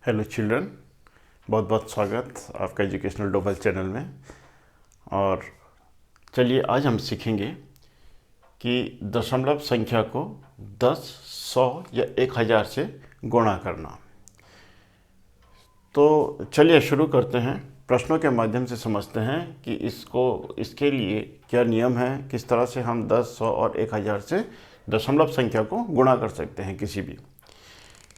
Hello children, बहुत बहुत स्वागत आपका एजुकेशनल डोबल चैनल में। और चलिए आज हम सीखेंगे कि दशमलव संख्या को 10, 100 या 1000 से गुणा करना। तो चलिए शुरू करते हैं। प्रश्नों के माध्यम से समझते हैं कि इसके लिए क्या नियम है, किस तरह से हम 10, 100 और 1000 से दशमलव संख्या को गुणा कर सकते हैं किसी भी।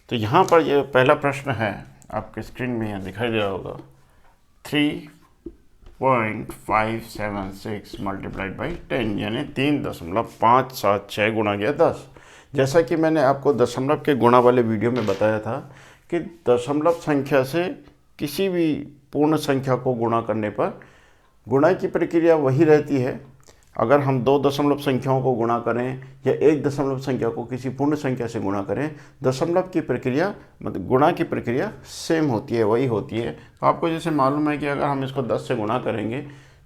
तो यहाँ पर ये पहला प्रश्न है, आपके स्क्रीन में यहाँ दिखाई दे रहा होगा 3.576 मल्टीप्लाइड बाई 10 यानी 3.576 गुणा गया 10। जैसा कि मैंने आपको दशमलव के गुणा वाले वीडियो में बताया था कि दशमलव संख्या से किसी भी पूर्ण संख्या को गुणा करने पर गुणा की प्रक्रिया वही रहती है। अगर हम दो दशमलव संख्याओं को गुणा करें या एक दशमलव संख्या को किसी पूर्ण संख्या से गुणा करें, दशमलव की प्रक्रिया मतलब गुणा की प्रक्रिया सेम होती है, वही होती है। तो आपको जैसे मालूम है कि अगर हम इसको 10 से गुणा करेंगे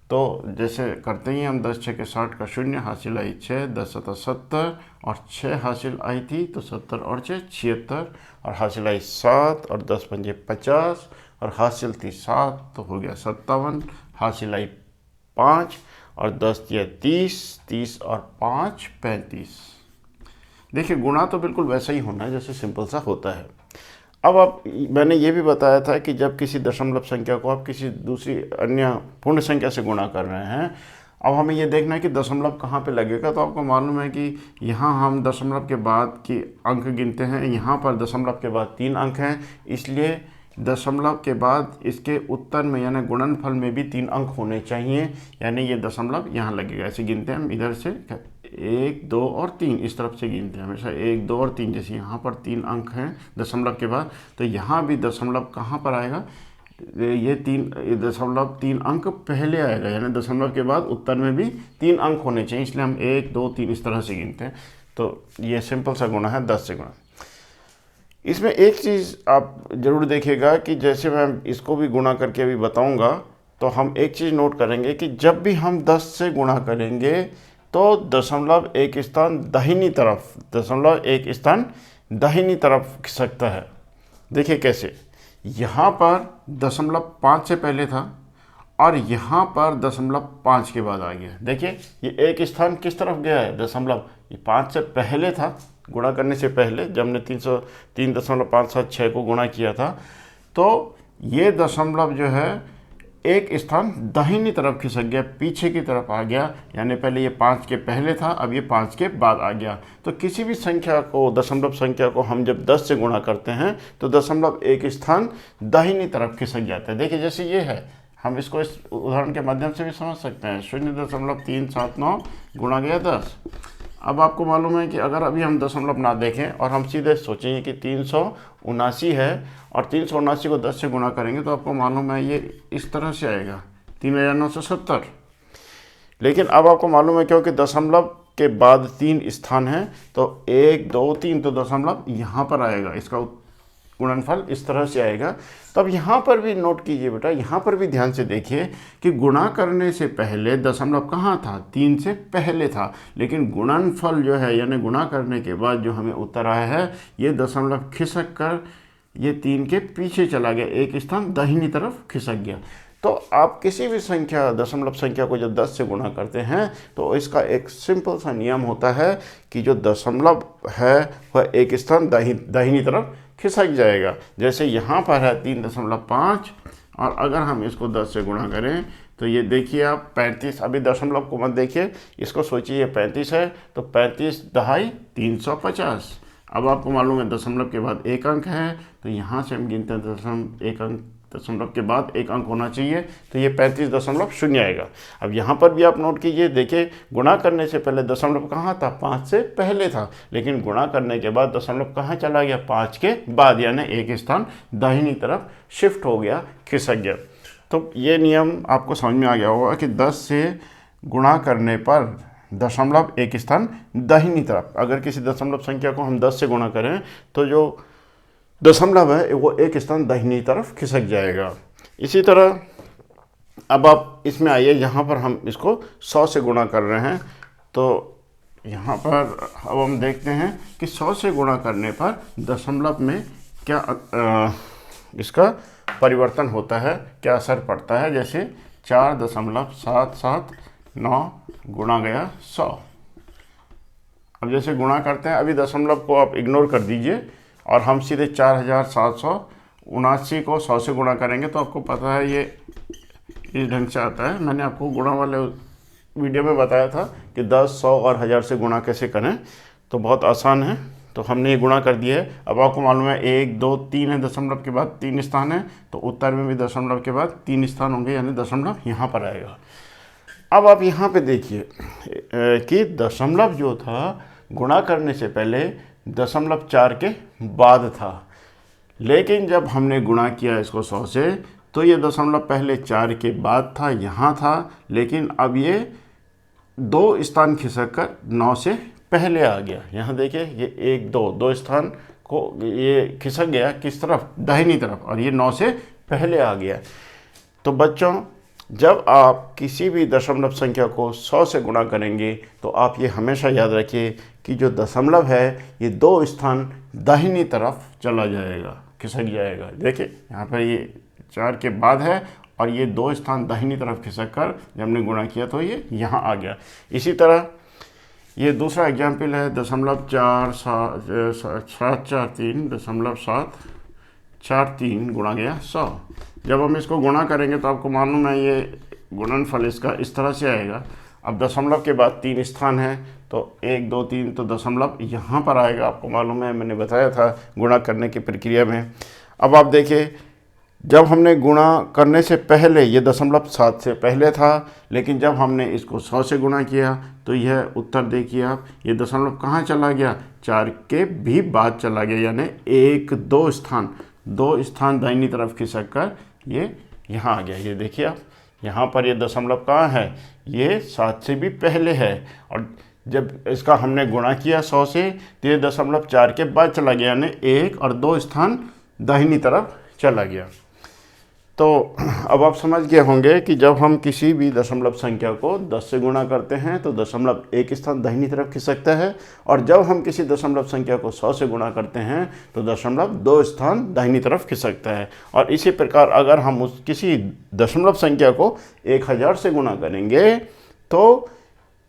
तो जैसे करते ही हम 10 6 के 60 का 0 हासिल आई 6, 10 7 70 और 6 हासिल आई थी तो 70 और 6 76 और हासिल आई 7 और 10 पंजे 50 और हासिल थी 7 तो हो गया 57, हासिल आई 5 और 10 दिया 30, 30 और 5 35। देखिए गुणा तो बिल्कुल वैसा ही होना है जैसे सिंपल सा होता है। अब मैंने ये भी बताया था कि जब किसी दशमलव संख्या को आप किसी दूसरी अन्य पूर्ण संख्या से गुणा कर रहे हैं, अब हमें ये देखना है कि दशमलव कहाँ पे लगेगा। तो आपको मालूम है कि यहाँ हम दशमलव के बाद की अंक गिनते हैं, यहाँ पर दशमलव के बाद 3 अंक हैं, इसलिए दशमलव के बाद इसके उत्तर में यानी गुणनफल में भी 3 अंक होने चाहिए, यानी ये दशमलव यहाँ लगेगा। ऐसे गिनते हैं हम, इधर से 1 2 और 3 इस तरफ से गिनते हैं हमेशा 1 2 और 3। जैसे यहाँ पर 3 अंक हैं दशमलव के बाद, तो यहाँ भी दशमलव कहाँ पर आएगा, ये 3 अंक पहले आएगा, यानी दशमलव के बाद उत्तर में भी 3 अंक होने चाहिए, इसलिए हम 1 2 3 इस तरह से गिनते हैं। तो ये सिंपल सा गुणा है 10 से गुणा। इसमें एक चीज़ आप ज़रूर देखिएगा कि जैसे मैं इसको भी गुणा करके अभी बताऊंगा, तो हम एक चीज़ नोट करेंगे कि जब भी हम 10 से गुणा करेंगे तो दशमलव एक स्थान दाहिनी तरफ खिसकता है। देखिए कैसे, यहाँ पर दशमलव 5 से पहले था और यहाँ पर दशमलव 5 के बाद आ गया। देखिए ये एक स्थान किस तरफ गया है, दशमलव ये 5 से पहले था, गुणा करने से पहले जब हमने 3.576 को गुणा किया था, तो ये दशमलव जो है एक स्थान दाहिनी तरफ खिसक गया, पीछे की तरफ आ गया, यानी पहले ये 5 के पहले था, अब ये 5 के बाद आ गया। तो किसी भी संख्या को, दशमलव संख्या को हम जब 10 से गुणा करते हैं तो दशमलव एक स्थान दाहिनी तरफ खिसक जाता है। देखिए जैसे ये है, हम इसको इस उदाहरण के माध्यम से भी समझ सकते हैं, 0.379 गुणा गया 10। अब आपको मालूम है कि अगर अभी हम दशमलव ना देखें और हम सीधे सोचेंगे कि 379 है और 379 को 10 से गुणा करेंगे तो आपको मालूम है ये इस तरह से आएगा 3970। लेकिन अब आपको मालूम है क्योंकि दशमलव के बाद 3 स्थान हैं तो 1 2 3, तो दशमलव यहाँ पर आएगा, इसका गुणनफल इस तरह से आएगा। तब यहाँ पर भी नोट कीजिए बेटा, यहाँ पर भी ध्यान से देखिए कि गुणा करने से पहले दशमलव कहाँ था, 3 से पहले था, लेकिन गुणनफल जो है यानी गुणा करने के बाद जो हमें उत्तर आया है, ये दशमलव खिसक कर ये 3 के पीछे चला गया, एक स्थान दाहिनी तरफ खिसक गया। तो आप किसी भी संख्या, दशमलव संख्या को जब 10 से गुणा करते हैं तो इसका एक सिंपल सा नियम होता है कि जो दशमलव है वह एक स्थान दाहिनी तरफ खिसक जाएगा। जैसे यहाँ पर है 3.5 और अगर हम इसको 10 से गुणा करें तो ये देखिए आप 35, अभी दशमलव को मत देखिए, इसको सोचिए ये 35 है तो 35 दहाई 350। अब आपको मालूम है दशमलव के बाद एक अंक है, तो यहाँ से हम गिनते हैं दशमलव के बाद एक अंक होना चाहिए, तो ये 35.0 आएगा। अब यहाँ पर भी आप नोट कीजिए, देखिए गुणा करने से पहले दशमलव कहाँ था, 5 से पहले था, लेकिन गुणा करने के बाद दशमलव कहाँ चला गया, 5 के बाद, यानी एक स्थान दाहिनी तरफ शिफ्ट हो गया, खिसक गया। तो ये नियम आपको समझ में आ गया होगा कि 10 से गुणा करने पर दशमलव एक स्थान दाहिनी तरफ, अगर किसी दशमलव संख्या को हम 10 से गुणा करें तो जो दशमलव है वो एक स्थान दाहिनी तरफ खिसक जाएगा। इसी तरह अब आप इसमें आइए, यहाँ पर हम इसको 100 से गुणा कर रहे हैं, तो यहाँ पर अब हम देखते हैं कि 100 से गुणा करने पर दशमलव में क्या इसका परिवर्तन होता है, क्या असर पड़ता है। जैसे 4.779 गुणा गया 100। अब जैसे गुणा करते हैं, अभी दशमलव को आप इग्नोर कर दीजिए और हम सीधे 4779 को 100 से गुणा करेंगे तो आपको पता है ये इस ढंग से आता है। मैंने आपको गुणा वाले वीडियो में बताया था कि 10, 100 और 1000 से गुणा कैसे करें, तो बहुत आसान है। तो हमने ये गुणा कर दिया है। अब आपको मालूम है 1, 2, 3 है, दशमलव के बाद 3 स्थान है, तो उत्तर में भी दशमलव के बाद 3 स्थान होंगे, यानी दशमलव यहाँ पर आएगा। अब आप यहाँ पे देखिए कि दशमलव जो था गुणा करने से पहले दशमलव 4 के बाद था, लेकिन जब हमने गुणा किया इसको 100 से तो ये दशमलव पहले 4 के बाद था, यहाँ था, लेकिन अब ये 2 स्थान खिसक कर 9 से पहले आ गया। यहाँ देखिए ये 1, 2 स्थान को ये खिसक गया किस तरफ, दाहिनी तरफ, और ये 9 से पहले आ गया। तो बच्चों जब आप किसी भी दशमलव संख्या को 100 से गुणा करेंगे तो आप ये हमेशा याद रखिए कि जो दशमलव है ये 2 स्थान दाहिनी तरफ चला जाएगा, खिसक जाएगा। देखिए यहाँ पर ये 4 के बाद है और ये 2 स्थान दाहिनी तरफ खिसक कर जब हमने गुणा किया तो ये यहाँ आ गया। इसी तरह ये दूसरा एग्जाम्पल है 0.743 गुणा गया 100। जब हम इसको गुणा करेंगे तो आपको मालूम है ये गुणनफल इसका इस तरह से आएगा। अब दशमलव के बाद 3 स्थान है तो 1, 2, 3, तो दशमलव यहाँ पर आएगा। आपको मालूम है, मैंने बताया था गुणा करने की प्रक्रिया में। अब आप देखिए जब हमने गुणा करने से पहले ये दशमलव 7 से पहले था, लेकिन जब हमने इसको 100 से गुणा किया तो यह उत्तर देखिए आप, ये दशमलव कहाँ चला गया, 4 के भी बाद चला गया, यानी 1, 2 स्थान दाहिनी तरफ खिसक कर ये यहाँ आ गया। ये देखिए आप, यहाँ पर ये दशमलव कहाँ है, ये 7 से भी पहले है, और जब इसका हमने गुणा किया 100 से तो ये दशमलव 4 के बाद चला गया, यानी 1 और 2 स्थान दाहिनी तरफ चला गया। तो अब आप समझ गए होंगे कि जब हम किसी भी दशमलव संख्या को 10 से गुणा करते हैं तो दशमलव 1 स्थान दाहिनी तरफ खिसकता है, और जब हम किसी दशमलव संख्या को 100 से गुणा करते हैं तो दशमलव 2 स्थान दाहिनी तरफ खिसकता है। और इसी प्रकार अगर हम उस किसी दशमलव संख्या को 1000 से गुणा करेंगे तो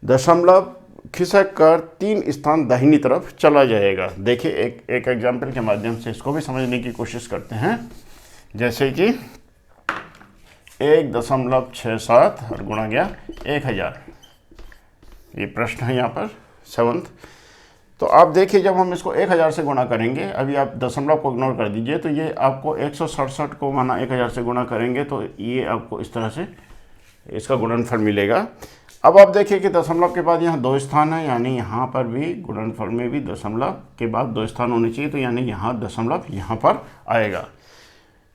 दशमलव खिसक कर 3 स्थान दाहिनी तरफ चला जाएगा। देखिए एक एग्जाम्पल के माध्यम से इसको भी समझने की कोशिश करते हैं। जैसे कि 1.67 और गुणा गया 1000, ये प्रश्न है यहाँ पर 7th। तो आप देखिए जब हम इसको 1000 से गुणा करेंगे, अभी आप दशमलव को इग्नोर कर दीजिए, तो ये आपको 167 को माना 1000 से गुणा करेंगे तो ये आपको इस तरह से इसका गुणनफल मिलेगा। अब आप देखिए कि दशमलव के बाद यहाँ 2 स्थान है, यानी यहाँ पर भी गुणनफल में भी दशमलव के बाद 2 स्थान होने चाहिए, तो यानी यहाँ दशमलव यहाँ पर आएगा।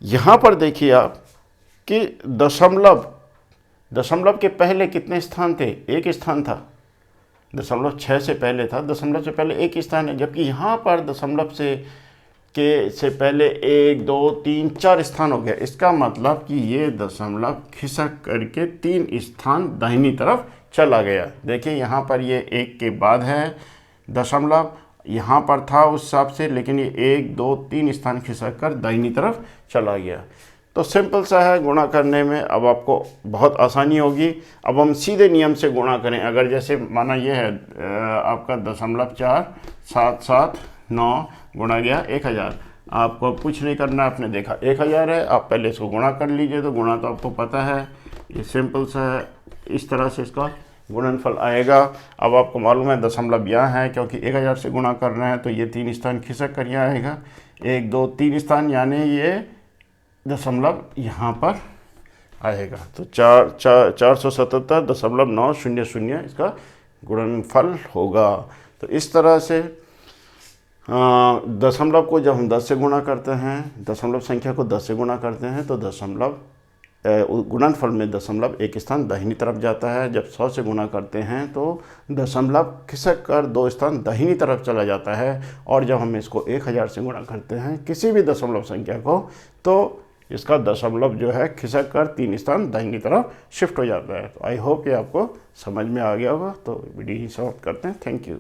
यहाँ पर देखिए आप कि दशमलव के पहले कितने स्थान थे, 1 स्थान था। दशमलव 6 से पहले था, दशमलव से पहले 1 स्थान है, जबकि यहाँ पर दशमलव से पहले 1, 2, 3, 4 स्थान हो गया। इसका मतलब कि ये दशमलव खिसक करके 3 स्थान दाहिनी तरफ चला गया। देखिए यहाँ पर ये 1 के बाद है, दशमलव यहाँ पर था उस हिसाब से, लेकिन ये 1, 2, 3 स्थान खिसक कर दाहिनी तरफ चला गया। तो सिंपल सा है गुणा करने में, अब आपको बहुत आसानी होगी। अब हम सीधे नियम से गुणा करें। अगर जैसे माना ये है आपका 0.4779 गुणा गया 1000, आपको कुछ नहीं करना, आपने देखा 1000 है, आप पहले इसको गुणा कर लीजिए। तो गुणा तो आपको पता है, ये सिंपल सा है, इस तरह से इसका गुणनफल आएगा। अब आपको मालूम है दशमलव यहाँ है, क्योंकि 1000 से गुणा कर रहे हैं तो ये 3 स्थान खिसक कर यहाँ आएगा, 1, 2, 3 स्थान, यानी ये दशमलव यहाँ पर आएगा। तो 477.900 इसका गुणनफल होगा। तो इस तरह से दशमलव को जब हम 10 से गुणा करते हैं, दशमलव संख्या को 10 से गुणा करते हैं तो दशमलव गुणनफल में दशमलव 1 स्थान दाहिनी तरफ जाता है। जब 100 से गुणा करते हैं तो दशमलव खिसक कर 2 स्थान दाहिनी तरफ चला जाता है। और जब हम इसको 1000 से गुणा करते हैं किसी भी दशमलव संख्या को, तो इसका दशमलव जो है खिसक कर 3 स्थान दाहिनी तरफ शिफ्ट हो जाता है। तो आई होप ये आपको समझ में आ गया होगा। तो वीडियो ही समाप्त करते हैं। Thank you.